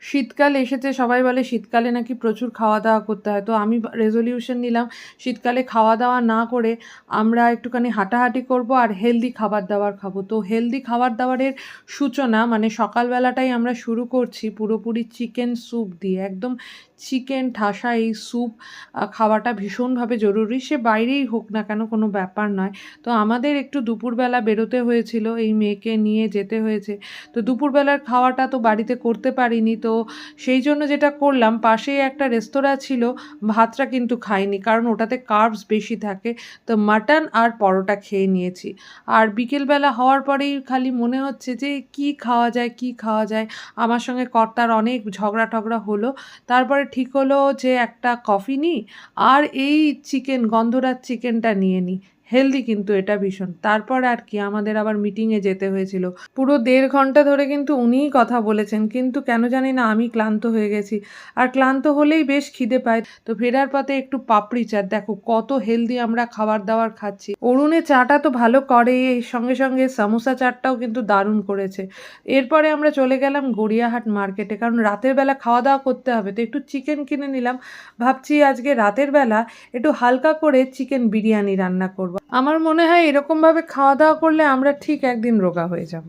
শীতকাল এসেছে, সবাই বলে শীতকালে নাকি প্রচুর খাওয়া দাওয়া করতে হয়। তো আমি রেজলিউশন নিলাম শীতকালে খাওয়া দাওয়া না করে আমরা একটুখানি হাঁটাহাঁটি করব আর হেলদি খাবার দাবার খাবো। তো হেলদি খাবার দাবারের সূচনা মানে সকালবেলাটাই আমরা শুরু করছি পুরোপুরি চিকেন স্যুপ দিয়ে। একদম চিকেন ঠাসা এই স্যুপ খাওয়াটা ভীষণভাবে জরুরি, সে বাইরেই হোক না কেন কোনো ব্যাপার নয়। তো আমাদের একটু দুপুরবেলা বেরোতে হয়েছিল, এই মেয়েকে নিয়ে যেতে হয়েছে। তো দুপুরবেলার খাওয়াটা তো বাড়িতে করতে পারিনি। তো সেই জন্য যেটা করলাম, পাশেই একটা রেস্তোরাঁ ছিল, ভাতটা কিন্তু খাইনি কারণ ওটাতে কার্বস বেশি থাকে। তো মাটন আর পরোটা খেয়ে নিয়েছি। আর বিকেলবেলা হওয়ার পরেই খালি মনে হচ্ছে যে কি খাওয়া যায়, কি খাওয়া যায়। আমার সঙ্গে কর্তার অনেক ঝগড়া টগড়া হলো। তারপরে ঠিক হলো যে একটা কফি নিই আর এই চিকেন গন্ধরাজ চিকেনটা নিয়ে নিই। হেলদি কিন্তু এটা ভীষণ। তারপর আর কি আমাদের আবার মিটিংয়ে যেতে হয়েছিল। পুরো ১.৫ ঘন্টা ধরে কিন্তু উনিই কথা বলেছেন, কিন্তু কেন জানি না আমি ক্লান্ত হয়ে গেছি। আর ক্লান্ত হলেই বেশ খিদে পায়। তো ফেরার পথে একটু পাপড়ি চাট, দেখো কত হেলদি আমরা খাবার দাবার খাচ্ছি। অরুণে চাটা তো ভালো করে, এর সঙ্গে সঙ্গে সামোসা চাটটাও কিন্তু দারুণ করেছে। এরপরে আমরা চলে গেলাম গড়িয়াহাট মার্কেটে, কারণ রাতের বেলা খাওয়া দাওয়া করতে হবে, তো একটু চিকেন কিনে নিলাম। ভাবছি আজকে রাতের বেলা একটু হালকা করে চিকেন বিরিয়ানি রান্না করব। আমার মনে হয় এরকমভাবে খাওয়া দাওয়া করলে আমরা ঠিক একদিন রোগা হয়ে যাব।